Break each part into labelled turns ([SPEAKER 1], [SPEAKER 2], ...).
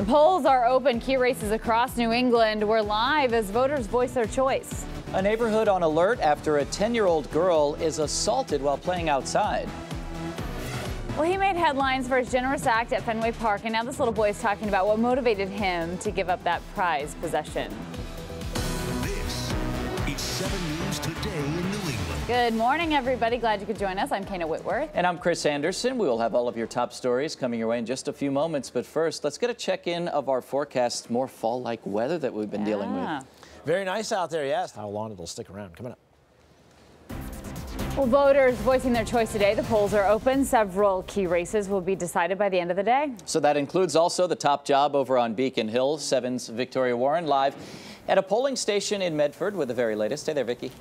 [SPEAKER 1] polls are open. Key races across New England. We're live as voters voice their choice.
[SPEAKER 2] A neighborhood on alert after a 10-year-old girl is assaulted while playing outside.
[SPEAKER 1] Well, he made headlines for his generous act at Fenway Park, and now this little boy is talking about what motivated him to give up that prized possession.
[SPEAKER 3] This is 7 News Today in New England.
[SPEAKER 1] Good morning, everybody. Glad you could join us. I'm Kana Whitworth.
[SPEAKER 2] And I'm Chris Anderson. We will have all of your top stories coming your way in just a few moments. But first, let's get a check-in of our forecast. More fall-like weather that we've been dealing with.
[SPEAKER 4] Very nice out there, yes. How long it'll stick around. Coming up.
[SPEAKER 1] Well, voters voicing their choice today. The polls are open. Several key races will be decided by the end of the day.
[SPEAKER 2] So that includes also the top job over on Beacon Hill. 7's Victoria Warren live at a polling station in Medford with the very latest. Hey there, Vicki.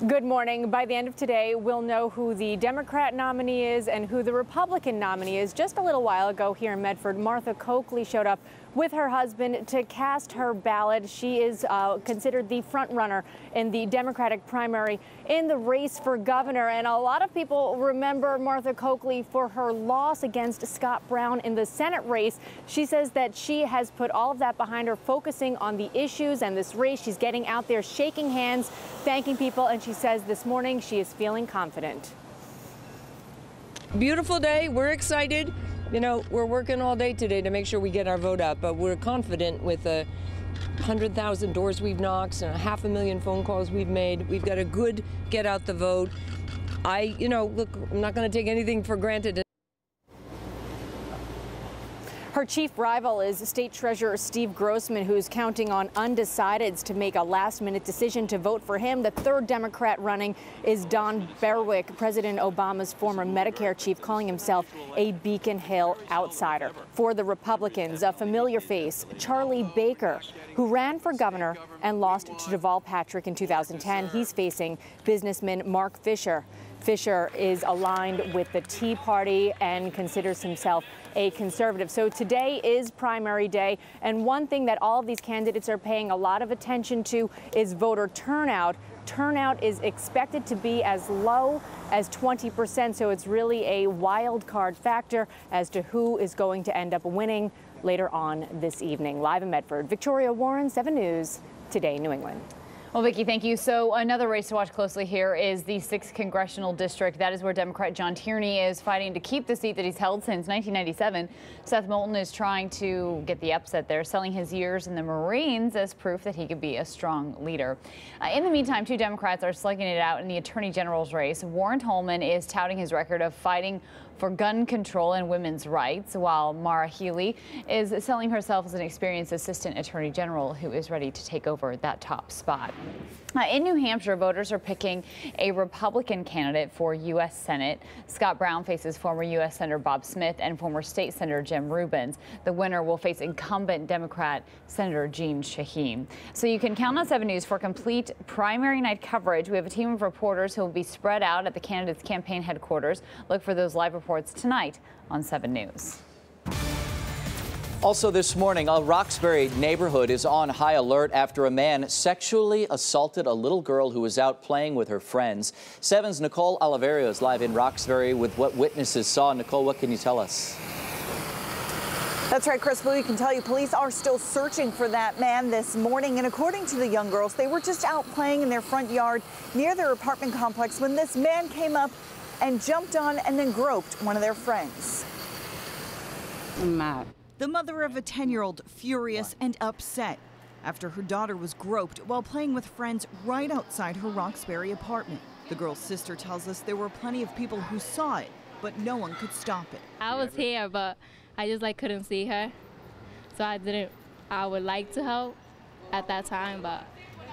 [SPEAKER 5] Good morning. By the end of today, we'll know who the Democrat nominee is and who the Republican nominee is. Just a little while ago here in Medford, Martha Coakley showed up with her husband to cast her ballot. She is considered the front runner in the Democratic primary in the race for governor. And a lot of people remember Martha Coakley for her loss against Scott Brown in the Senate race. She says that she has put all of that behind her, focusing on the issues and this race. She's getting out there, shaking hands, thanking people. And she says this morning she is feeling confident.
[SPEAKER 6] Beautiful day. We're excited. You know, we're working all day today to make sure we get our vote out, but we're confident with the 100,000 doors we've knocked and 500,000 phone calls we've made. We've got a good get out the vote. Look, I'm not going to take anything for granted.
[SPEAKER 5] Her chief rival is State Treasurer Steve Grossman, who's counting on undecideds to make a last-minute decision to vote for him. The third Democrat running is Don Berwick, President Obama's former Medicare chief, calling himself a Beacon Hill outsider. For the Republicans, a familiar face, Charlie Baker, who ran for governor and lost to Deval Patrick in 2010. He's facing businessman Mark Fisher. Fisher is aligned with the Tea Party and considers himself a conservative. So today is primary day, and one thing that all of these candidates are paying a lot of attention to is voter turnout. Turnout is expected to be as low as 20%, so it's really a wild card factor as to who is going to end up winning later on this evening. Live in Medford, Victoria Warren, 7 News Today, New England.
[SPEAKER 1] Well, Vicki, thank you. So another race to watch closely here is the 6th Congressional District. That is where Democrat John Tierney is fighting to keep the seat that he's held since 1997. Seth Moulton is trying to get the upset there, selling his years in the Marines as proof that he could be a strong leader. In the meantime, 2 Democrats are slugging it out in the Attorney General's race. Warren Holman is touting his record of fighting for gun control and women's rights, while Maura Healey is selling herself as an experienced assistant attorney general who is ready to take over that top spot. In New Hampshire, voters are picking a Republican candidate for U.S. Senate. Scott Brown faces former U.S. Senator Bob Smith and former state senator Jim Rubens. The winner will face incumbent Democrat Senator Jeanne Shaheen. So you can count on 7 News for complete primary night coverage. We have a team of reporters who will be spread out at the candidates' campaign headquarters. Look for those live reports tonight on 7 News.
[SPEAKER 2] Also this morning, a Roxbury neighborhood is on high alert after a man sexually assaulted a little girl who was out playing with her friends. 7's Nicole Oliverio is live in Roxbury with what witnesses saw. Nicole, what can you tell us?
[SPEAKER 7] That's right, Chris. Well, we can tell you police are still searching for that man this morning. And according to the young girls, they were just out playing in their front yard near their apartment complex when this man came up and jumped on and then groped one of their friends.
[SPEAKER 8] I'm mad. The mother of a 10-year-old furious and upset after her daughter was groped while playing with friends right outside her Roxbury apartment. The girl's sister tells us there were plenty of people who saw it, but no one could stop it.
[SPEAKER 9] I was here, but I just couldn't see her. So I would like to help at that time, but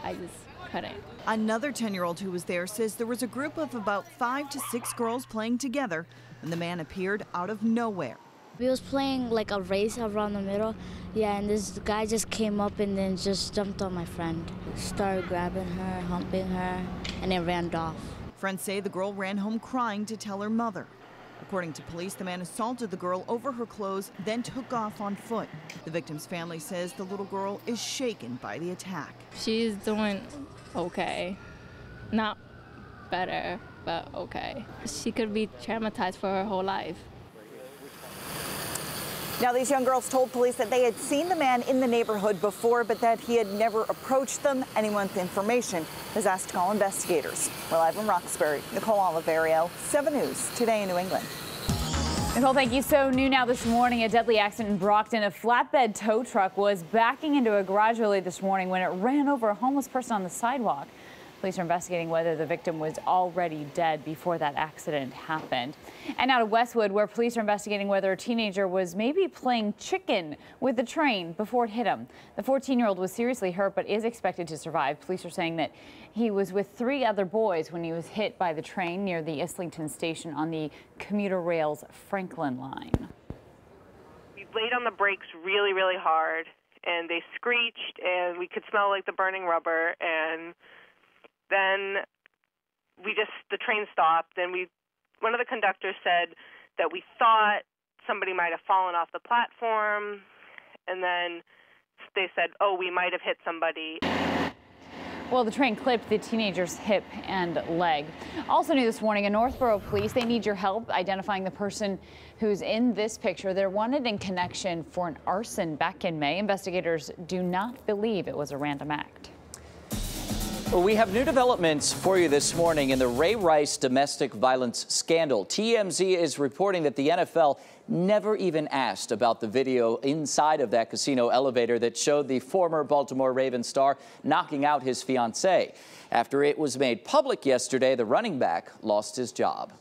[SPEAKER 9] I just couldn't.
[SPEAKER 8] Another 10-year-old who was there says there was a group of about 5 to 6 girls playing together when the man appeared out of nowhere.
[SPEAKER 10] We was playing like a race around the middle, and this guy just came up and then just jumped on my friend. Started grabbing her, humping her, and then ran off.
[SPEAKER 8] Friends say the girl ran home crying to tell her mother. According to police, the man assaulted the girl over her clothes, then took off on foot. The victim's family says the little girl is shaken by the attack.
[SPEAKER 9] She's doing okay. Not better, but okay. She could be traumatized for her whole life.
[SPEAKER 7] Now, these young girls told police that they had seen the man in the neighborhood before, but that he had never approached them. Anyone with information is asked to call investigators. We're live in Roxbury. Nicole Oliverio, 7 News, Today in New England.
[SPEAKER 1] Nicole, thank you. So new now this morning, a deadly accident in Brockton. A flatbed tow truck was backing into a garage early this morning when it ran over a homeless person on the sidewalk. Police are investigating whether the victim was already dead before that accident happened. And out of Westwood, where police are investigating whether a teenager was maybe playing chicken with the train before it hit him. The 14-year-old was seriously hurt but is expected to survive. Police are saying that he was with 3 other boys when he was hit by the train near the Islington station on the commuter rail's Franklin line.
[SPEAKER 11] We laid on the brakes really, really hard, and they screeched, and we could smell like the burning rubber, and then the train stopped, and one of the conductors said that we thought somebody might have fallen off the platform, and then they said, oh, we might have hit somebody.
[SPEAKER 1] Well, the train clipped the teenager's hip and leg. Also new this morning, in Northborough police, they need your help identifying the person who's in this picture. They're wanted in connection for an arson back in May. Investigators do not believe it was a random act.
[SPEAKER 2] Well, we have new developments for you this morning in the Ray Rice domestic violence scandal. TMZ is reporting that the NFL never even asked about the video inside of that casino elevator that showed the former Baltimore Ravens star knocking out his fiancée. After it was made public yesterday, the running back lost his job.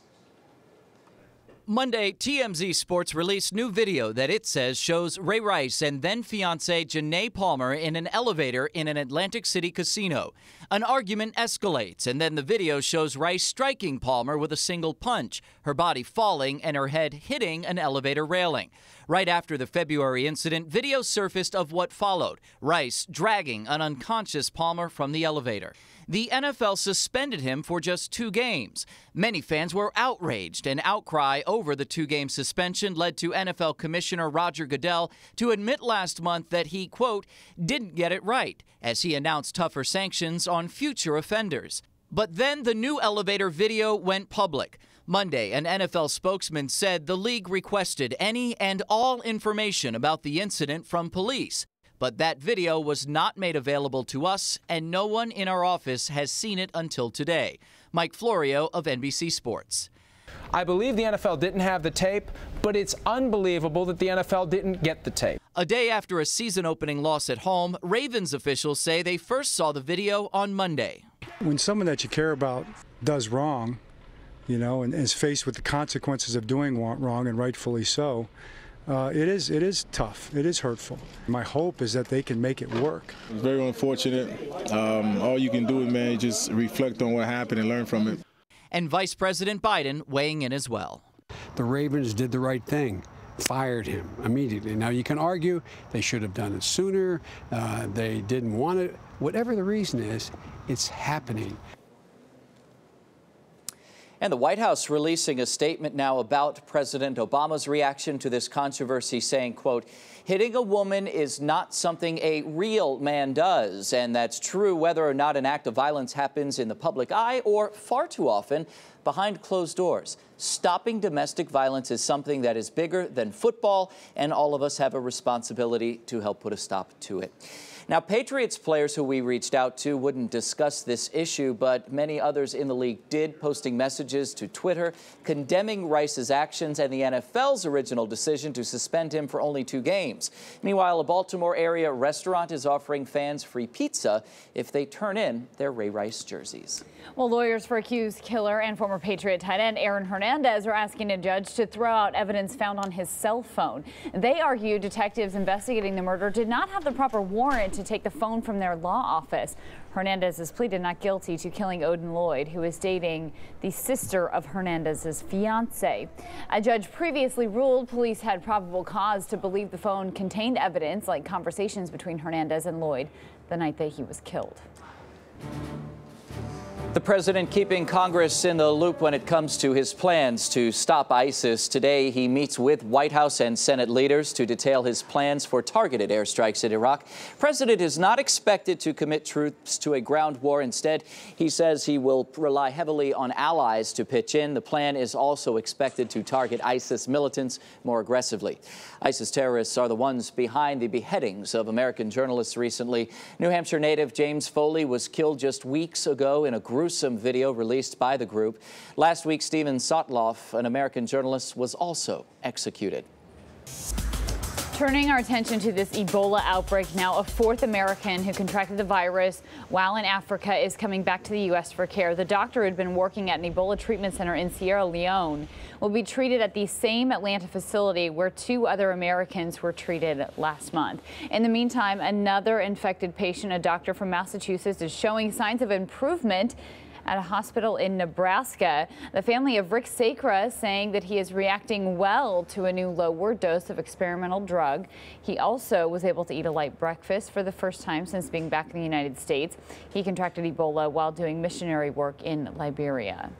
[SPEAKER 12] Monday, TMZ Sports released new video that it says shows Ray Rice and then-fiancée Janae Palmer in an elevator in an Atlantic City casino. An argument escalates, and then the video shows Rice striking Palmer with a single punch, her body falling and her head hitting an elevator railing. Right after the February incident, video surfaced of what followed, Rice dragging an unconscious Palmer from the elevator. The NFL suspended him for just 2 games. Many fans were outraged. An outcry over the 2-game suspension led to NFL Commissioner Roger Goodell to admit last month that he, quote, didn't get it right, as he announced tougher sanctions on future offenders. But then the new elevator video went public. Monday, an NFL spokesman said the league requested any and all information about the incident from police. But that video was not made available to us, and no one in our office has seen it until today. Mike Florio of NBC Sports.
[SPEAKER 13] I believe the NFL didn't have the tape, but it's unbelievable that the NFL didn't get the tape.
[SPEAKER 12] A day after a season-opening loss at home, Ravens officials say they first saw the video on Monday.
[SPEAKER 14] When someone that you care about does wrong, you know, and is faced with the consequences of doing wrong, and rightfully so, it is tough. It is hurtful. My hope is that they can make it work.
[SPEAKER 15] It's very unfortunate. All you can do is, man, just reflect on what happened and learn from it.
[SPEAKER 12] And Vice President Biden weighing in as well.
[SPEAKER 16] The Ravens did the right thing, fired him immediately. Now, you can argue they should have done it sooner, they didn't want it. Whatever the reason is, it's happening.
[SPEAKER 2] And the White House releasing a statement now about President Obama's reaction to this controversy, saying, quote, hitting a woman is not something a real man does. And that's true whether or not an act of violence happens in the public eye or far too often behind closed doors. Stopping domestic violence is something that is bigger than football, and all of us have a responsibility to help put a stop to it. Now, Patriots players who we reached out to wouldn't discuss this issue, but many others in the league did, posting messages to Twitter condemning Rice's actions and the NFL's original decision to suspend him for only 2 games. Meanwhile, a Baltimore area restaurant is offering fans free pizza if they turn in their Ray Rice jerseys.
[SPEAKER 1] Well, lawyers for accused killer and former Patriot tight end Aaron Hernandez are asking a judge to throw out evidence found on his cell phone. They argue detectives investigating the murder did not have the proper warrant to take the phone from their law office. Hernandez has pleaded not guilty to killing Odin Lloyd, who is dating the sister of Hernandez's fiance. A judge previously ruled police had probable cause to believe the phone contained evidence like conversations between Hernandez and Lloyd the night that he was killed.
[SPEAKER 2] The president keeping Congress in the loop when it comes to his plans to stop ISIS. Today, he meets with White House and Senate leaders to detail his plans for targeted airstrikes in Iraq. President is not expected to commit troops to a ground war. Instead, he says he will rely heavily on allies to pitch in. The plan is also expected to target ISIS militants more aggressively. ISIS terrorists are the ones behind the beheadings of American journalists recently. New Hampshire native James Foley was killed just weeks ago in a gruesome video released by the group. Last week, Steven Sotloff, an American journalist, was also executed.
[SPEAKER 1] Turning our attention to this Ebola outbreak now, a fourth American who contracted the virus while in Africa is coming back to the U.S. for care. The doctor who had been working at an Ebola treatment center in Sierra Leone will be treated at the same Atlanta facility where two other Americans were treated last month. In the meantime, another infected patient, a doctor from Massachusetts, is showing signs of improvement at a hospital in Nebraska. The family of Rick Sacra saying that he is reacting well to a new lower dose of experimental drug. He also was able to eat a light breakfast for the first time since being back in the United States. He contracted Ebola while doing missionary work in Liberia.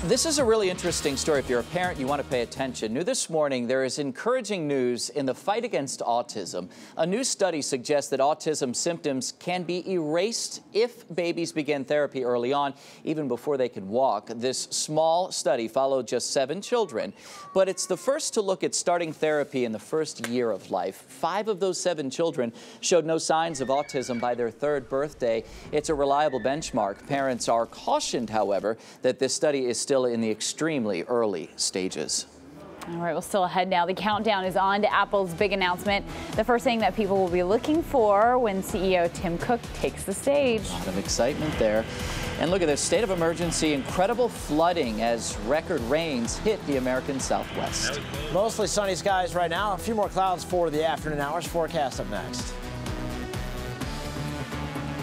[SPEAKER 2] This is a really interesting story. If you're a parent, you want to pay attention. New this morning, there is encouraging news in the fight against autism. A new study suggests that autism symptoms can be erased if babies begin therapy early on, even before they can walk. This small study followed just 7 children, but it's the first to look at starting therapy in the first year of life. 5 of those 7 children showed no signs of autism by their 3rd birthday. It's a reliable benchmark. Parents are cautioned, however, that this study is still in the extremely early stages.
[SPEAKER 1] All right, well, still ahead now. The countdown is on to Apple's big announcement. The first thing that people will be looking for when CEO Tim Cook takes the stage.
[SPEAKER 2] A lot of excitement there. And look at this state of emergency, incredible flooding as record rains hit the American Southwest.
[SPEAKER 4] Mostly sunny skies right now. A few more clouds for the afternoon hours. Forecast up next.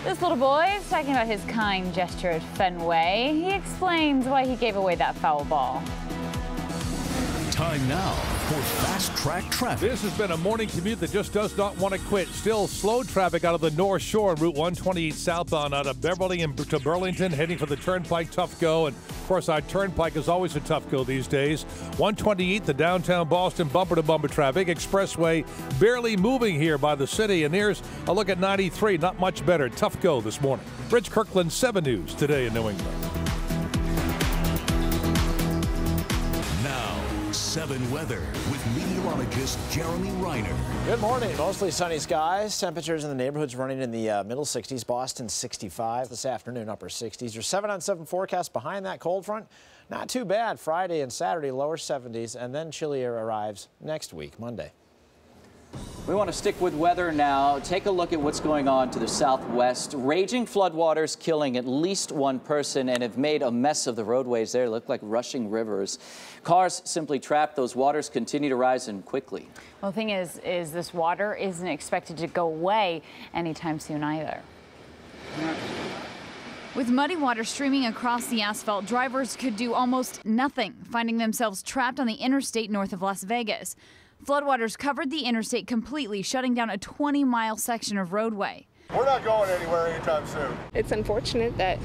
[SPEAKER 1] This little boy is talking about his kind gesture at Fenway. He explains why he gave away that foul ball.
[SPEAKER 3] Time now for Fast Track Traffic.
[SPEAKER 17] This has been a morning commute that just does not want to quit. Still slow traffic out of the North Shore, Route 128 southbound out of Beverly to Burlington, heading for the Turnpike. Tough go. And of course, our Turnpike is always a tough go these days. 128, the downtown Boston bumper-to-bumper traffic. Expressway barely moving here by the city. And here's a look at 93. Not much better. Tough go this morning. Rich Kirkland, 7 News today in New England.
[SPEAKER 3] 7 weather with meteorologist Jeremy Reiner.
[SPEAKER 4] Good morning. Mostly sunny skies. Temperatures in the neighborhoods running in the middle 60s. Boston 65 this afternoon, upper 60s. Your 7 on 7 forecast behind that cold front. Not too bad. Friday and Saturday, lower 70s, and then chillier arrives next week, Monday.
[SPEAKER 2] We want to stick with weather now. Take a look at what's going on to the southwest. Raging floodwaters killing at least 1 person and have made a mess of the roadways there. Look like rushing rivers. Cars simply trapped. Those waters continue to rise and quickly.
[SPEAKER 1] Well, the thing is this water isn't expected to go away anytime soon either. With muddy water streaming across the asphalt, drivers could do almost nothing, finding themselves trapped on the interstate north of Las Vegas. Floodwaters covered the interstate completely, shutting down a 20-mile section of roadway.
[SPEAKER 18] We're not going anywhere anytime soon.
[SPEAKER 19] It's unfortunate that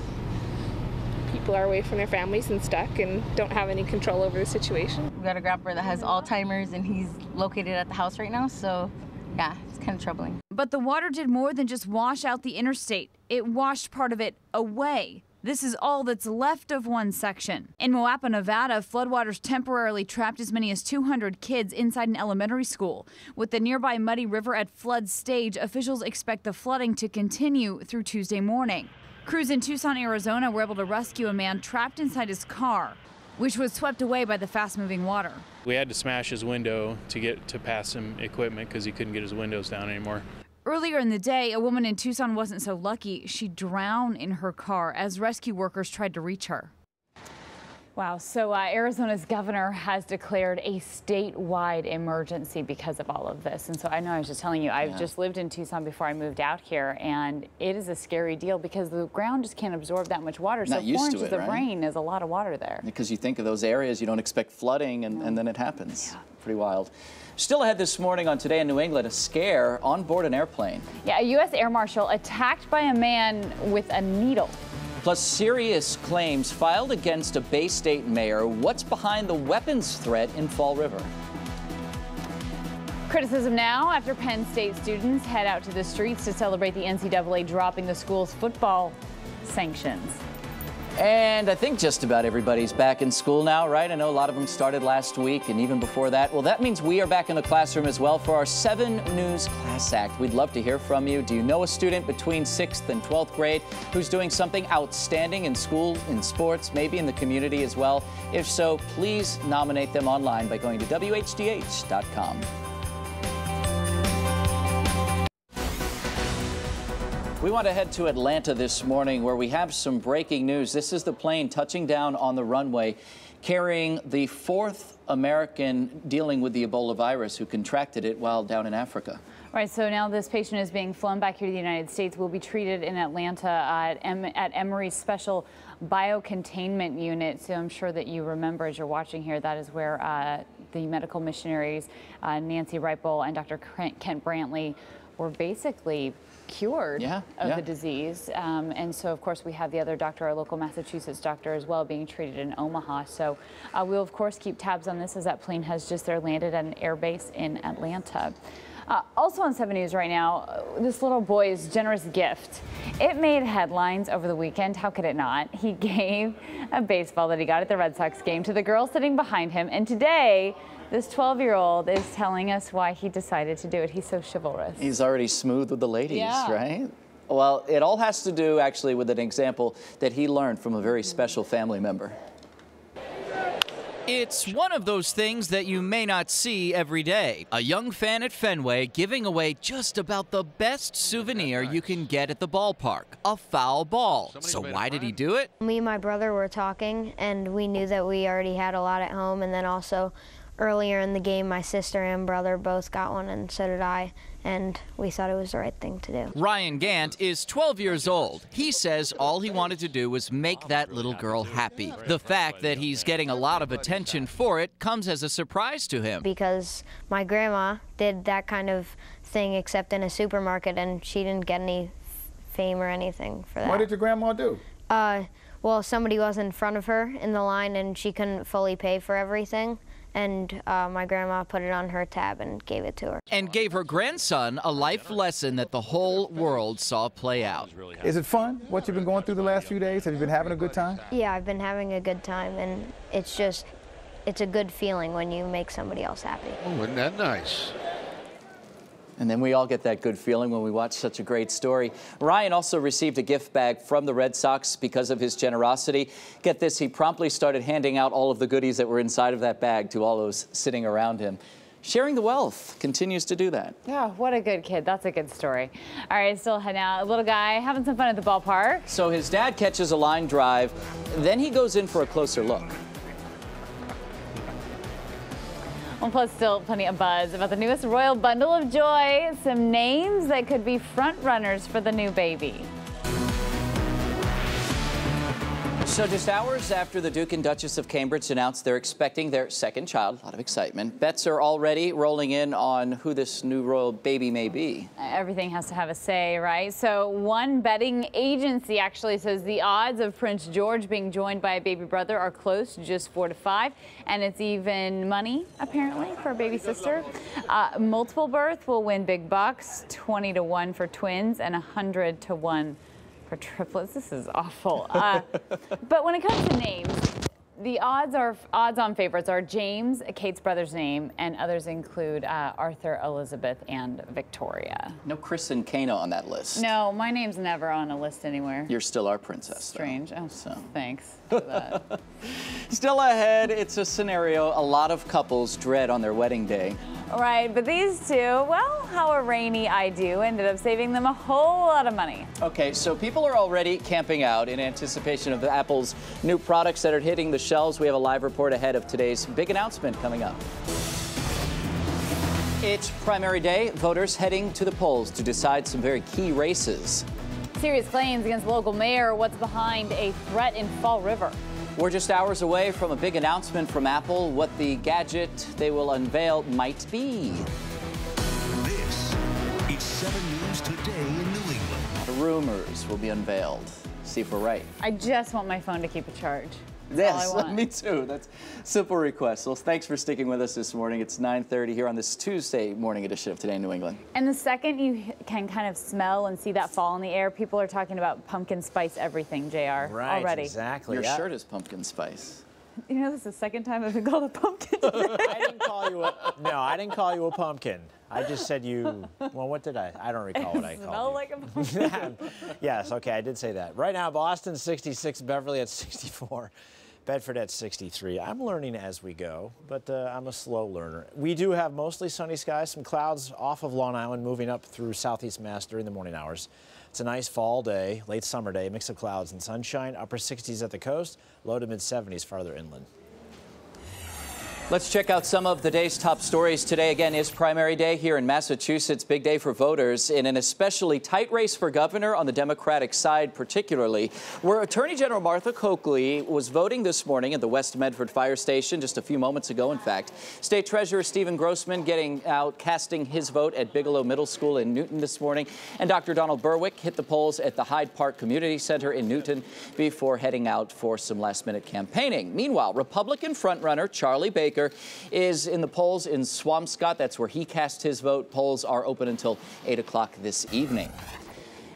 [SPEAKER 19] people are away from their families and stuck and don't have any control over the situation.
[SPEAKER 20] We got a grandpa that has Alzheimer's and he's located at the house right now, so yeah, it's kind of troubling.
[SPEAKER 1] But the water did more than just wash out the interstate. It washed part of it away. This is all that's left of one section. In Moapa, Nevada, floodwaters temporarily trapped as many as 200 kids inside an elementary school. With the nearby Muddy River at flood stage, officials expect the flooding to continue through Tuesday morning. Crews in Tucson, Arizona were able to rescue a man trapped inside his car, which was swept away by the fast-moving water.
[SPEAKER 21] We had to smash his window to get to pass some equipment because he couldn't get his windows down anymore.
[SPEAKER 1] Earlier in the day, a woman in Tucson wasn't so lucky. She drowned in her car as rescue workers tried to reach her. Wow, so Arizona's governor has declared a statewide emergency because of all of this. And so I know I was just telling you, I've just lived in Tucson before I moved out here, and it is a scary deal because the ground just can't absorb that much water. So 4 inches of rain is a lot of water there.
[SPEAKER 2] Because you think of those areas, you don't expect flooding, and then it happens. Yeah. Pretty wild. Still ahead this morning on Today in New England, a scare on board an airplane.
[SPEAKER 1] Yeah, a U.S. Air Marshal attacked by a man with a needle.
[SPEAKER 2] Plus, serious claims filed against a Bay State mayor. What's behind the weapons threat in Fall River?
[SPEAKER 1] Criticism now after Penn State students head out to the streets to celebrate the NCAA dropping the school's football sanctions.
[SPEAKER 2] And I think just about everybody's back in school now, right? I know a lot of them started last week and even before that. Well, that means we are back in the classroom as well for our 7 News Class Act. We'd love to hear from you. Do you know a student between 6th and 12th grade who's doing something outstanding in school, in sports, maybe in the community as well? If so, please nominate them online by going to WHDH.com. We want to head to Atlanta this morning where we have some breaking news. This is the plane touching down on the runway carrying the 4th American dealing with the Ebola virus who contracted it while down in Africa.
[SPEAKER 1] All right, so now this patient is being flown back here to the United States. Will be treated in Atlanta at Emory's Special Biocontainment Unit. So I'm sure that you remember as you're watching here, that is where the medical missionaries, Nancy Reipel and Dr. Kent Brantley, were basically cured of the disease. And so, of course, we have the other doctor, our local Massachusetts doctor as well, being treated in Omaha. So we'll, of course, keep tabs on this as that plane has just landed at an air base in Atlanta. Also on 7 News right now, this little boy's generous gift. It made headlines over the weekend. How could it not? He gave a baseball that he got at the Red Sox game to the girl sitting behind him. And today, this 12-year-old is telling us why he decided to do it. He's so chivalrous.
[SPEAKER 2] He's already smooth with the ladies, right? Well, it all has to do actually with an example that he learned from a very special family member.
[SPEAKER 12] It's one of those things that you may not see every day. A young fan at Fenway giving away just about the best souvenir you can get at the ballpark, a foul ball. So why did he do it?
[SPEAKER 6] Me and my brother were talking, and we knew that we already had a lot at home, and then also earlier in the game, my sister and brother both got one, and so did I, and we thought it was the right thing to do.
[SPEAKER 12] Ryan Gant is 12 years old. He says all he wanted to do was make that little girl happy. The fact that he's getting a lot of attention for it comes as a surprise to him.
[SPEAKER 6] Because my grandma did that kind of thing except in a supermarket, and she didn't get any fame or anything for that.
[SPEAKER 18] What did your grandma do?
[SPEAKER 6] Well, somebody was in front of her in the line, and she couldn't fully pay for everything. And my grandma put it on her tab and gave it to her.
[SPEAKER 12] And gave her grandson a life lesson that the whole world saw play out.
[SPEAKER 18] Is it fun, what you've been going through the last few days? Have you been having a good time?
[SPEAKER 6] Yeah, I've been having a good time, and it's a good feeling when you make somebody else happy.
[SPEAKER 22] Oh, isn't that nice?
[SPEAKER 2] And then we all get that good feeling when we watch such a great story. Ryan also received a gift bag from the Red Sox because of his generosity. Get this, he promptly started handing out all of the goodies that were inside of that bag to all those sitting around him. Sharing the wealth, continues to do that.
[SPEAKER 1] Yeah, what a good kid. That's a good story. All right, still heading out. A little guy having some fun at the ballpark.
[SPEAKER 2] So his dad catches a line drive, then he goes in for a closer look.
[SPEAKER 1] Well, plus still plenty of buzz about the newest Royal Bundle of Joy. Some names that could be front runners for the new baby.
[SPEAKER 2] So just hours after the Duke and Duchess of Cambridge announced they're expecting their second child, a lot of excitement, bets are already rolling in on who this new royal baby may be.
[SPEAKER 1] Everything has to have a say, right? So one betting agency actually says the odds of Prince George being joined by a baby brother are close, just 4 to 5, and it's even money, apparently, for a baby sister. Multiple birth will win big bucks, 20 to 1 for twins and 100 to 1 for triplets. This is awful. But when it comes to names, the odds-on favorites are James, Kate's brother's name, and others include Arthur, Elizabeth, and Victoria.
[SPEAKER 2] No Chris and Kana on that list.
[SPEAKER 1] No, my name's never on a list anywhere.
[SPEAKER 2] You're still our princess.
[SPEAKER 1] Strange. Oh, so thanks for that.
[SPEAKER 2] Still ahead, it's a scenario a lot of couples dread on their wedding day.
[SPEAKER 1] Right, but these two, well, how a rainy I do ended up saving them a whole lot of money.
[SPEAKER 2] Okay, so people are already camping out in anticipation of Apple's new products that are hitting the shelves. We have a live report ahead of today's big announcement coming up. It's primary day, voters heading to the polls to decide some very key races.
[SPEAKER 1] Serious claims against the local mayor. What's behind a threat in Fall River?
[SPEAKER 2] We're just hours away from a big announcement from Apple. What the gadget they will unveil might be.
[SPEAKER 3] This is 7 News Today in New England.
[SPEAKER 2] A lot of rumors will be unveiled. see if we're right.
[SPEAKER 1] I just want my phone to keep a charge.
[SPEAKER 2] Yes, me too. That's a simple request. Well, thanks for sticking with us this morning. It's 9:30 here on this Tuesday morning edition of Today in New England.
[SPEAKER 1] And the second you can kind of smell and see that fall in the air, people are talking about pumpkin spice everything, JR,
[SPEAKER 4] right,
[SPEAKER 1] already.
[SPEAKER 4] Exactly.
[SPEAKER 2] Your shirt is pumpkin spice.
[SPEAKER 1] You know, this is the second time I've been called a pumpkin today.
[SPEAKER 4] I didn't call you a, no, I didn't call you a pumpkin. I just said you, well, what did I? I don't recall what I called
[SPEAKER 1] Smell
[SPEAKER 4] you.
[SPEAKER 1] like a pumpkin.
[SPEAKER 4] Yes, okay, I did say that. Right now, Boston 66, Beverly at 64. Bedford at 63. I'm learning as we go, but I'm a slow learner. We do have mostly sunny skies, some clouds off of Long Island moving up through southeast Mass during the morning hours. It's a nice fall day, late summer day, mix of clouds and sunshine, upper 60s at the coast, low to mid 70s farther inland.
[SPEAKER 2] Let's check out some of the day's top stories. Today, again, is primary day here in Massachusetts. Big day for voters in an especially tight race for governor on the Democratic side, particularly, where Attorney General Martha Coakley was voting this morning at the West Medford Fire Station just a few moments ago, in fact. State Treasurer Stephen Grossman getting out, casting his vote at Bigelow Middle School in Newton this morning. And Dr. Donald Berwick hit the polls at the Hyde Park Community Center in Newton before heading out for some last-minute campaigning. Meanwhile, Republican frontrunner Charlie Baker is in the polls in Swampscott. That's where he cast his vote. Polls are open until 8 o'clock this evening.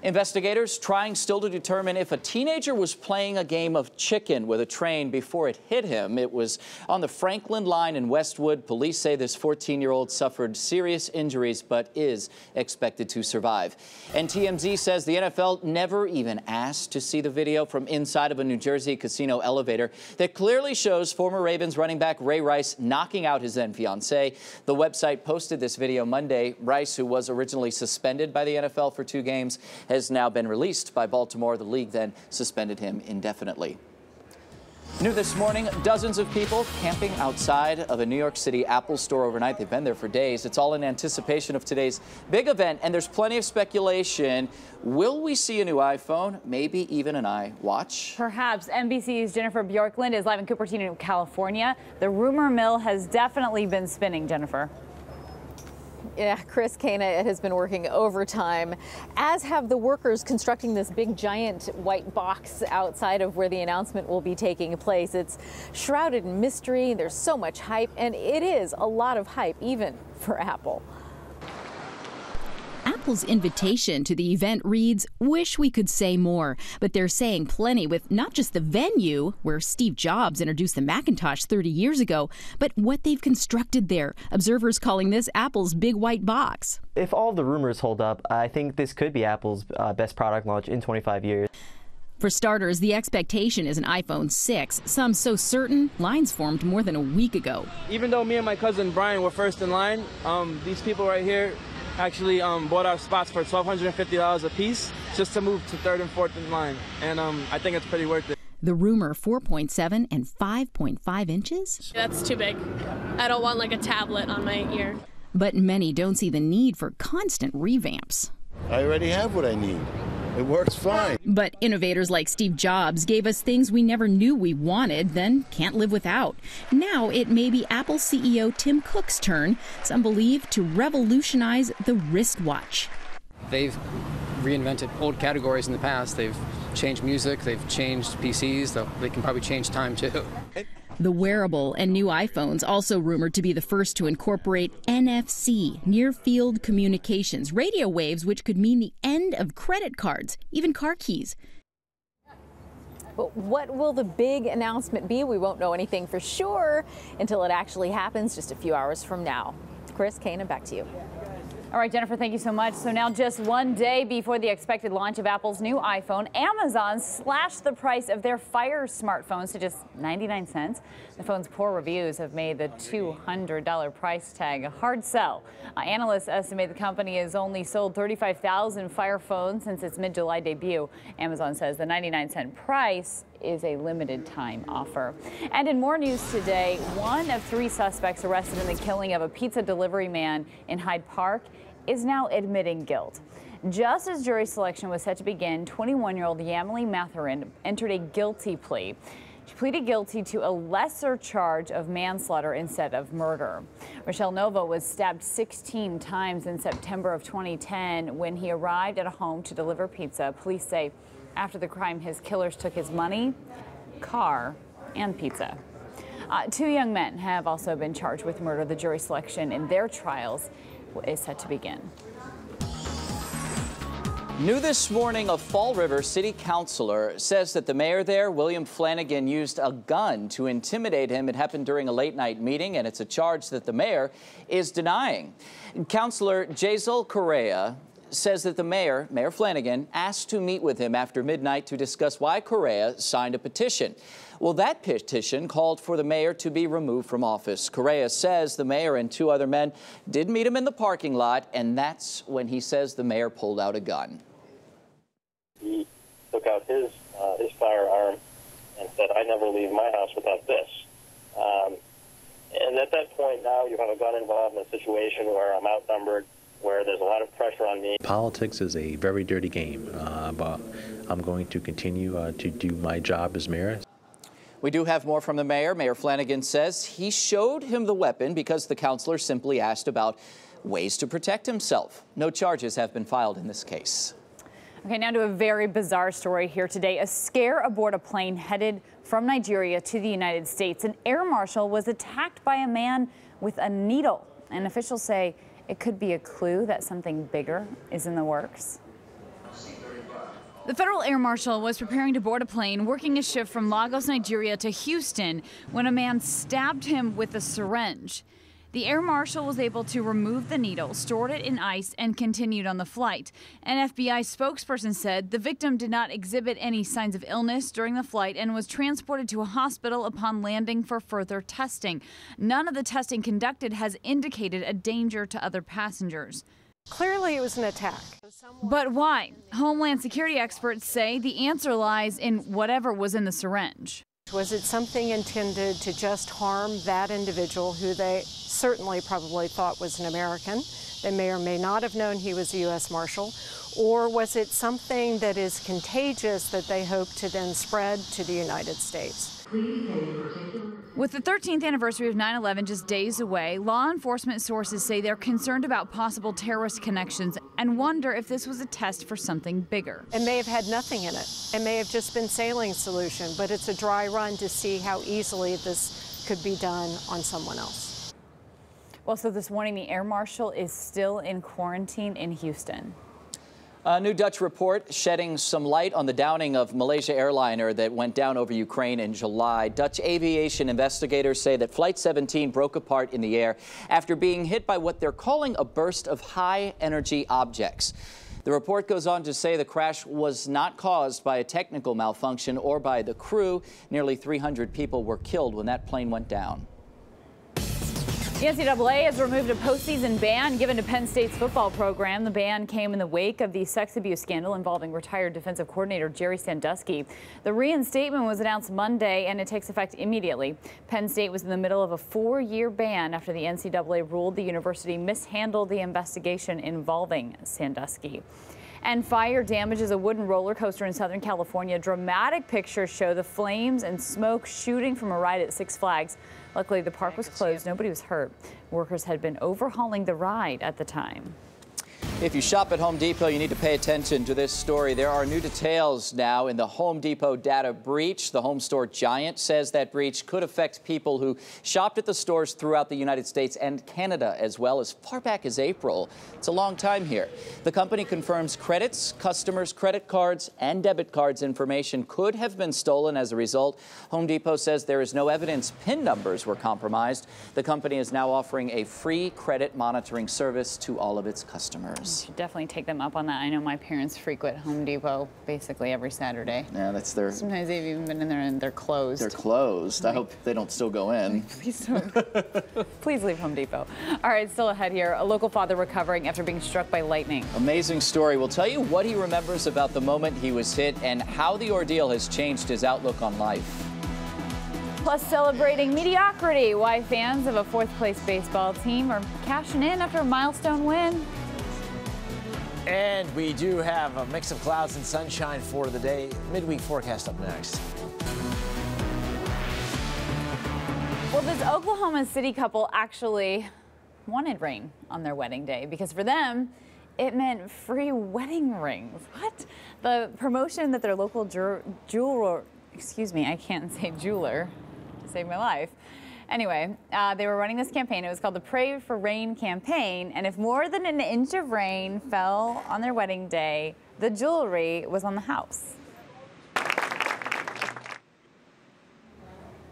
[SPEAKER 2] Investigators trying still to determine if a teenager was playing a game of chicken with a train before it hit him. It was on the Franklin line in Westwood. Police say this 14-year-old suffered serious injuries but is expected to survive. And TMZ says the NFL never even asked to see the video from inside of a New Jersey casino elevator that clearly shows former Ravens running back Ray Rice knocking out his then fiancée. The website posted this video Monday. Rice, who was originally suspended by the NFL for 2 games, has now been released by Baltimore. The league then suspended him indefinitely. New this morning, dozens of people camping outside of a New York City Apple store overnight. They've been there for days. It's all in anticipation of today's big event, and there's plenty of speculation. Will we see a new iPhone? Maybe even an iWatch?
[SPEAKER 1] Perhaps. NBC's Jennifer Bjorklund is live in Cupertino, California. The rumor mill has definitely been spinning, Jennifer.
[SPEAKER 5] Yeah, Chris Kana has been working overtime, as have the workers constructing this big giant white box outside of where the announcement will be taking place. It's shrouded in mystery. There's so much hype, and it is a lot of hype, even for Apple.
[SPEAKER 22] Apple's invitation to the event reads, "Wish we could say more," but they're saying plenty with not just the venue, where Steve Jobs introduced the Macintosh 30 years ago, but what they've constructed there. Observers calling this Apple's big white box.
[SPEAKER 23] If all the rumors hold up, I think this could be Apple's best product launch in 25 years.
[SPEAKER 22] For starters, the expectation is an iPhone 6. Some so certain, lines formed more than a week ago.
[SPEAKER 24] Even though me and my cousin Brian were first in line, these people right here actually bought our spots for $1,250 a piece just to move to 3rd and 4th in line, and I think it's pretty worth it.
[SPEAKER 22] The rumor 4.7 and 5.5 inches?
[SPEAKER 25] That's too big. I don't want like a tablet on my ear.
[SPEAKER 22] But many don't see the need for constant revamps.
[SPEAKER 26] I already have what I need. It works fine.
[SPEAKER 22] But innovators like Steve Jobs gave us things we never knew we wanted, then can't live without. Now it may be Apple CEO Tim Cook's turn, some believe, to revolutionize the wristwatch.
[SPEAKER 27] They've reinvented old categories in the past. They've changed music, they've changed PCs, they can probably change time too.
[SPEAKER 22] The wearable and new iPhones also rumored to be the first to incorporate NFC, near-field communications, radio waves, which could mean the end of credit cards, even car keys.
[SPEAKER 5] But what will the big announcement be? We won't know anything for sure until it actually happens just a few hours from now. Chris, Kana, back to you.
[SPEAKER 1] All right, Jennifer, thank you so much. So now just one day before the expected launch of Apple's new iPhone, Amazon slashed the price of their Fire smartphones to just 99 cents. The phone's poor reviews have made the $200 price tag a hard sell. Analysts estimate the company has only sold 35,000 Fire phones since its mid-July debut. Amazon says the 99-cent price is a limited time offer. And in more news today, 1 of 3 suspects arrested in the killing of a pizza delivery man in Hyde Park is now admitting guilt. Just as jury selection was set to begin, 21-year-old Yamile Mathurin entered a guilty plea. She pleaded guilty to a lesser charge of manslaughter instead of murder. Rochelle Nova was stabbed 16 times in September of 2010 when he arrived at a home to deliver pizza. Police say After the crime, his killers took his money, car, and pizza. 2 young men have also been charged with murder. The jury selection in their trials is set to begin.
[SPEAKER 2] New this morning, a Fall River city councilor says that the mayor there, William Flanagan, used a gun to intimidate him. It happened during a late-night meeting, and it's a charge that the mayor is denying. Councilor Jazel Correa says that the mayor, Mayor Flanagan, asked to meet with him after midnight to discuss why Correa signed a petition. Well, that petition called for the mayor to be removed from office. Correa says the mayor and 2 other men did meet him in the parking lot, and that's when he says the mayor pulled out a gun.
[SPEAKER 7] He took out his firearm and said, "I never leave my house without this." And at that point, now you have a gun involved in a situation where I'm outnumbered, where there's a lot of pressure on me.
[SPEAKER 8] Politics is a very dirty game, but I'm going to continue to do my job as mayor.
[SPEAKER 2] We do have more from the mayor. Mayor Flanagan says he showed him the weapon because the councilor simply asked about ways to protect himself. No charges have been filed in this case.
[SPEAKER 1] Okay, now to a very bizarre story here today. A scare aboard a plane headed from Nigeria to the United States. An air marshal was attacked by a man with a needle, and officials say it could be a clue that something bigger is in the works. The federal air marshal was preparing to board a plane working a shift from Lagos, Nigeria to Houston when a man stabbed him with a syringe. The air marshal was able to remove the needle, stored it in ice, and continued on the flight. An FBI spokesperson said the victim did not exhibit any signs of illness during the flight and was transported to a hospital upon landing for further testing. None of the testing conducted has indicated a danger to other passengers.
[SPEAKER 9] Clearly, it was an attack.
[SPEAKER 1] But why? Homeland Security experts say the answer lies in whatever was in the syringe.
[SPEAKER 9] Was it something intended to just harm that individual who they certainly probably thought was an American? They may or may not have known he was a U.S. Marshal. Or was it something that is contagious that they hope to then spread to the United States?
[SPEAKER 1] With the 13th anniversary of 9/11 just days away, law enforcement sources say they're concerned about possible terrorist connections and wonder if this was a test for something bigger.
[SPEAKER 9] It may have had nothing in it. It may have just been sailing solution, but it's a dry run to see how easily this could be done on someone else.
[SPEAKER 1] Well, so this morning, the air marshal is still in quarantine in Houston.
[SPEAKER 2] A new Dutch report shedding some light on the downing of Malaysia airliner that went down over Ukraine in July. Dutch aviation investigators say that Flight 17 broke apart in the air after being hit by what they're calling a burst of high-energy objects. The report goes on to say the crash was not caused by a technical malfunction or by the crew. Nearly 300 people were killed when that plane went down.
[SPEAKER 1] The NCAA has removed a postseason ban given to Penn State's football program. The ban came in the wake of the sex abuse scandal involving retired defensive coordinator Jerry Sandusky. The reinstatement was announced Monday, and it takes effect immediately. Penn State was in the middle of a 4-year ban after the NCAA ruled the university mishandled the investigation involving Sandusky. And fire damages a wooden roller coaster in Southern California. Dramatic pictures show the flames and smoke shooting from a ride at Six Flags. Luckily, the park was closed. Nobody was hurt. Workers had been overhauling the ride at the time.
[SPEAKER 2] If you shop at Home Depot, you need to pay attention to this story. There are new details now in the Home Depot data breach. The home store giant says that breach could affect people who shopped at the stores throughout the United States and Canada as well as far back as April. It's a long time here. The company confirms credits, customers' credit cards, and debit cards information could have been stolen as a result. Home Depot says there is no evidence PIN numbers were compromised. The company is now offering a free credit monitoring service to all of its customers.
[SPEAKER 1] Should definitely take them up on that. I know my parents frequent Home Depot basically every Saturday.
[SPEAKER 2] Yeah, that's their...
[SPEAKER 1] Sometimes they've even been in there and they're closed.
[SPEAKER 2] They're closed. I hope they don't still go in.
[SPEAKER 1] Please don't. Please leave Home Depot. All right, still ahead here. A local father recovering after being struck by lightning.
[SPEAKER 2] Amazing story. We'll tell you what he remembers about the moment he was hit and how the ordeal has changed his outlook on life.
[SPEAKER 1] Plus, celebrating mediocrity. Why fans of a fourth-place baseball team are cashing in after a milestone win.
[SPEAKER 4] And we do have a mix of clouds and sunshine for the day. Midweek forecast up next.
[SPEAKER 1] Well, this Oklahoma City couple actually wanted rain on their wedding day because for them, it meant free wedding rings. What? The promotion that their local jeweler, excuse me, I can't say jeweler to save my life. Anyway, they were running this campaign. It was called the Pray for Rain campaign. And if more than an inch of rain fell on their wedding day, the jewelry was on the house.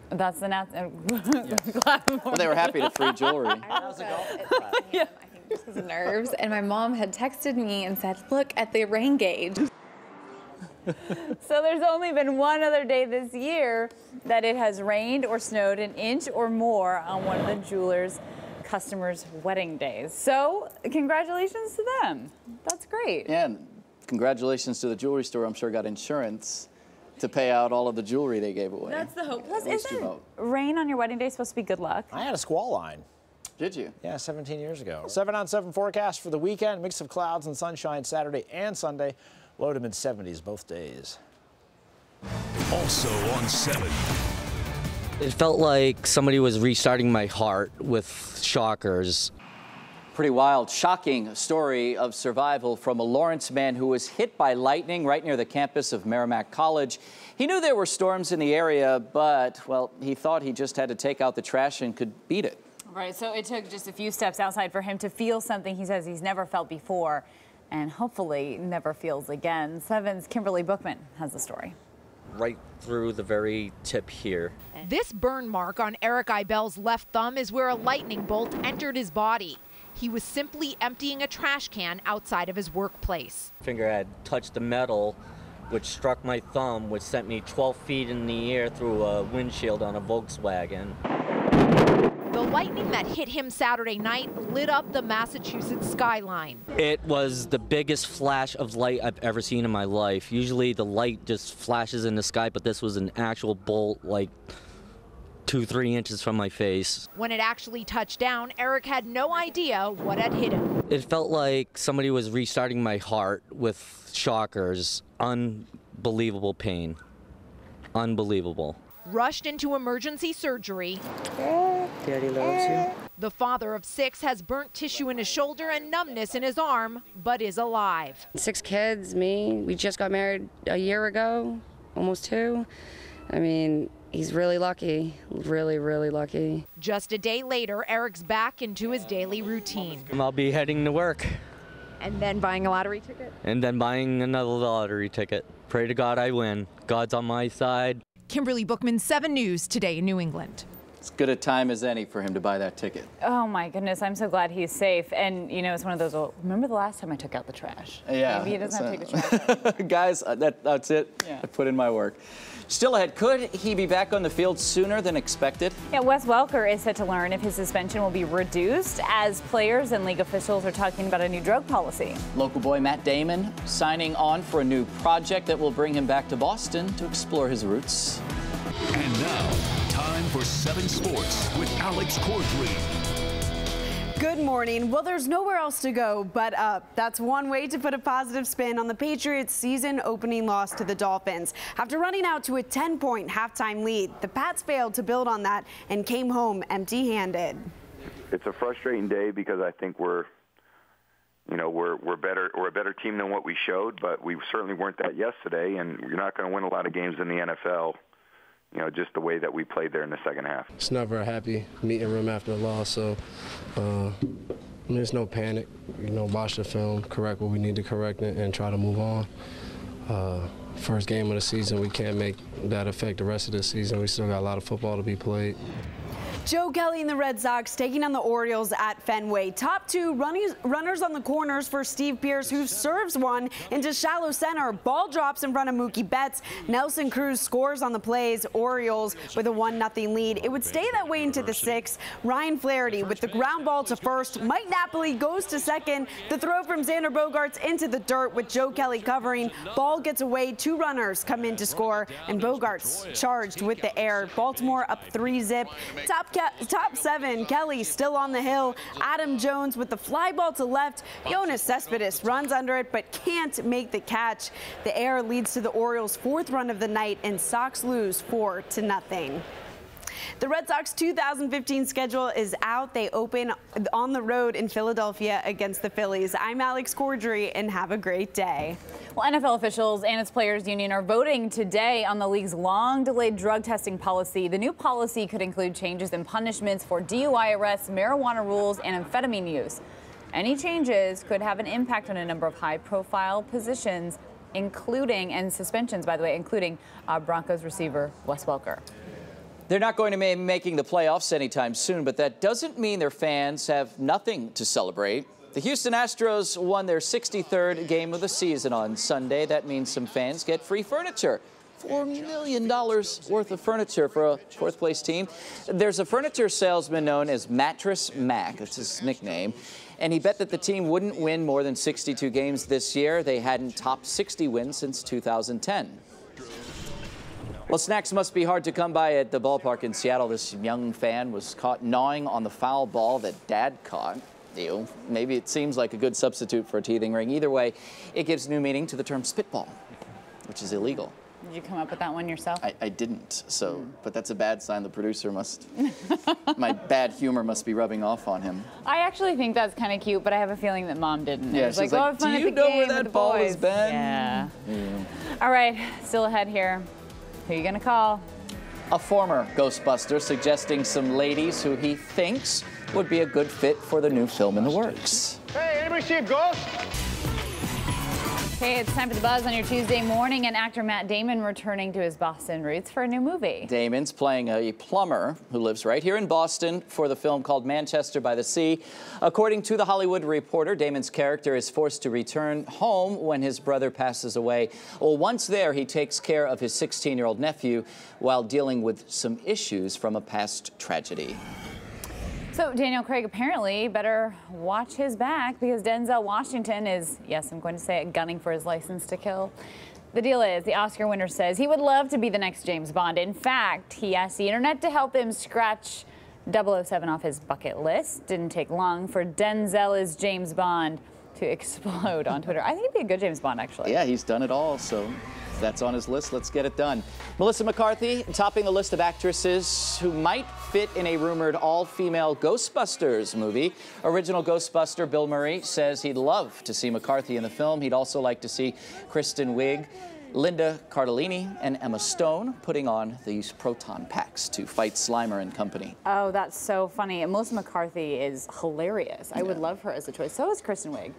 [SPEAKER 1] That's the
[SPEAKER 2] Well, they were happy to free jewelry.
[SPEAKER 1] Yeah. I think this was nerves. And my mom had texted me and said, look at the rain gauge. So there's only been one other day this year that it has rained or snowed an inch or more on one of the jeweler's customers' wedding days. So congratulations to them. That's great.
[SPEAKER 2] Yeah, and congratulations to the jewelry store. I'm sure got insurance to pay out all of the jewelry they gave away.
[SPEAKER 1] That's the hope. Plus, isn't rain on your wedding day supposed to be good luck?
[SPEAKER 4] I had a squall line.
[SPEAKER 2] Did you?
[SPEAKER 4] Yeah, 17 years ago. 7-on-7 forecast for the weekend. Mix of clouds and sunshine Saturday and Sunday. Low to mid-70s both days.
[SPEAKER 3] Also on 7.
[SPEAKER 10] It felt like somebody was restarting my heart with shockers.
[SPEAKER 2] Pretty wild, shocking story of survival from a Lawrence man who was hit by lightning right near the campus of Merrimack College. He knew there were storms in the area, but, well, he thought he just had to take out the trash and could beat it.
[SPEAKER 1] Right, so it took just a few steps outside for him to feel something he says he's never felt before and hopefully never feels again. 7's Kimberly Bookman has the story.
[SPEAKER 10] Right through the very tip here.
[SPEAKER 11] This burn mark on Eric Ibell's left thumb is where a lightning bolt entered his body. He was simply emptying a trash can outside of his workplace.
[SPEAKER 10] Finger had touched the metal, which struck my thumb, which sent me 12 feet in the air through a windshield on a Volkswagen.
[SPEAKER 11] The lightning that hit him Saturday night lit up the Massachusetts skyline.
[SPEAKER 10] It was the biggest flash of light I've ever seen in my life. Usually the light just flashes in the sky, but this was an actual bolt like 2-3 inches from my face.
[SPEAKER 11] When it actually touched down, Eric had no idea what had hit him.
[SPEAKER 10] It felt like somebody was restarting my heart with shockers. Unbelievable pain. Unbelievable.
[SPEAKER 11] Rushed into emergency surgery.
[SPEAKER 10] Daddy loves you.
[SPEAKER 11] The father of 6 has burnt tissue in his shoulder and numbness in his arm, but is alive.
[SPEAKER 13] 6 kids, me. We just got married a year ago, almost 2. I mean, he's really lucky, really, really lucky.
[SPEAKER 11] Just a day later, Eric's back into his daily routine.
[SPEAKER 10] I'll be heading to work.
[SPEAKER 11] And then buying a lottery ticket?
[SPEAKER 10] And then buying another lottery ticket. Pray to God I win. God's on my side.
[SPEAKER 11] Kimberly Bookman, 7 News, today in New England.
[SPEAKER 2] As good a time as any for him to buy that ticket.
[SPEAKER 1] Oh my goodness, I'm so glad he's safe. And you know, it's one of those, well, remember the last time I took out the trash?
[SPEAKER 2] Yeah.
[SPEAKER 1] Maybe he doesn't have to take the trash.
[SPEAKER 2] Guys, that's it. Yeah. I put in my work. Still ahead, could he be back on the field sooner than expected?
[SPEAKER 1] Yeah, Wes Welker is set to learn if his suspension will be reduced as players and league officials are talking about a new drug policy.
[SPEAKER 2] Local boy Matt Damon signing on for a new project that will bring him back to Boston to explore his roots.
[SPEAKER 3] And now, time for 7 Sports with Alex Cordry.
[SPEAKER 14] Good morning. Well, there's nowhere else to go but up. That's one way to put a positive spin on the Patriots' season-opening loss to the Dolphins. After running out to a 10-point halftime lead, the Pats failed to build on that and came home empty-handed.
[SPEAKER 15] It's a frustrating day because I think we're better. We're a better team than what we showed, but we certainly weren't that yesterday. And you're not going to win a lot of games in the NFL. You know, just the way that we played there in the second half.
[SPEAKER 27] It's never a happy meeting room after a loss, so there's no panic. You know, watch the film, correct what we need to correct it, and try to move on. First game of the season, we can't make that affect the rest of the season. We still got a lot of football to be played.
[SPEAKER 14] Joe Kelly and the Red Sox taking on the Orioles at Fenway. Top 2 runners on the corners for Steve Pearce, who serves one into shallow center. Ball drops in front of Mookie Betts. Nelson Cruz scores on the plays. Orioles with a 1-0 lead. It would stay that way into the 6th. Ryan Flaherty with the ground ball to first. Mike Napoli goes to second. The throw from Xander Bogaerts into the dirt with Joe Kelly covering. Ball gets away. 2 runners come in to score, and Bogaerts charged with the air. Baltimore up 3-zip. Top 7, Kelly still on the hill. Adam Jones with the fly ball to left. Jonas Cespedes runs under it but can't make the catch. The air leads to the Orioles' 4th run of the night, and Sox lose 4-0. The Red Sox 2015 schedule is out. They open on the road in Philadelphia against the Phillies. I'm Alex Cordry, and have a great day.
[SPEAKER 1] Well, NFL officials and its players union are voting today on the league's long-delayed drug testing policy. The new policy could include changes in punishments for DUI arrests, marijuana rules, and amphetamine use. Any changes could have an impact on a number of high-profile positions, including, and suspensions, by the way, including Broncos receiver Wes Welker.
[SPEAKER 2] They're not going to be making the playoffs anytime soon, but that doesn't mean their fans have nothing to celebrate. The Houston Astros won their 63rd game of the season on Sunday. That means some fans get free furniture. $4 million worth of furniture for a fourth-place team. There's a furniture salesman known as Mattress Mac. That's his nickname. And he bet that the team wouldn't win more than 62 games this year. They hadn't topped 60 wins since 2010. Well, snacks must be hard to come by at the ballpark in Seattle. This young fan was caught gnawing on the foul ball that Dad caught. Ew. Maybe it seems like a good substitute for a teething ring. Either way, it gives new meaning to the term spitball, which is illegal.
[SPEAKER 1] Did you come up with that one yourself?
[SPEAKER 2] I didn't, so, but that's a bad sign. The producer must, my bad humor must be rubbing off on him.
[SPEAKER 1] I actually think that's kind of cute, but I have a feeling that Mom didn't.
[SPEAKER 2] Yeah,
[SPEAKER 1] she's
[SPEAKER 2] like, do you know where that ball has been?
[SPEAKER 1] Yeah. All right, still ahead here. Who are you gonna call?
[SPEAKER 2] A former Ghostbuster suggesting some ladies who he thinks would be a good fit for the new film in the works.
[SPEAKER 12] Hey, anybody see a ghost?
[SPEAKER 1] Hey, it's time for The Buzz on your Tuesday morning, and actor Matt Damon returning to his Boston roots for a new movie.
[SPEAKER 2] Damon's playing a plumber who lives right here in Boston for the film called Manchester by the Sea. According to The Hollywood Reporter, Damon's character is forced to return home when his brother passes away. Well, once there, he takes care of his 16-year-old nephew while dealing with some issues from a past tragedy.
[SPEAKER 1] So Daniel Craig apparently better watch his back because Denzel Washington is, yes, I'm going to say it, gunning for his license to kill. The deal is, the Oscar winner says he would love to be the next James Bond. In fact, he asked the internet to help him scratch 007 off his bucket list. Didn't take long for Denzel as James Bond to explode on Twitter. I think he'd be a good James Bond, actually.
[SPEAKER 2] Yeah, he's done it all, so if that's on his list, let's get it done. Melissa McCarthy topping the list of actresses who might fit in a rumored all-female Ghostbusters movie. Original Ghostbuster Bill Murray says he'd love to see McCarthy in the film. He'd also like to see Kristen Wiig, Linda Cardellini, and Emma Stone putting on these proton packs to fight Slimer and company.
[SPEAKER 1] Oh, that's so funny. And Melissa McCarthy is hilarious. I would love her as a choice. So is Kristen Wiig.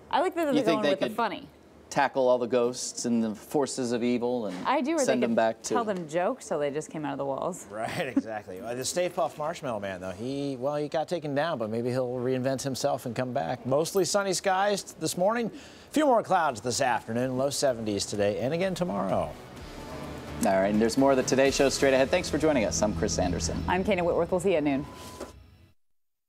[SPEAKER 1] I like that they're going with the funny.
[SPEAKER 2] Tackle all the ghosts and the forces of evil and
[SPEAKER 1] I do, or
[SPEAKER 2] send them back to
[SPEAKER 1] tell them jokes till they just came out of the walls.
[SPEAKER 4] Right, exactly. The Stay Puft Marshmallow Man, though, he got taken down, but maybe he'll reinvent himself and come back. Mostly sunny skies this morning. A few more clouds this afternoon. Low 70s today and again tomorrow.
[SPEAKER 2] All right, and there's more of the Today Show straight ahead. Thanks for joining us. I'm Chris Anderson.
[SPEAKER 1] I'm Kana Whitworth. We'll see you at noon.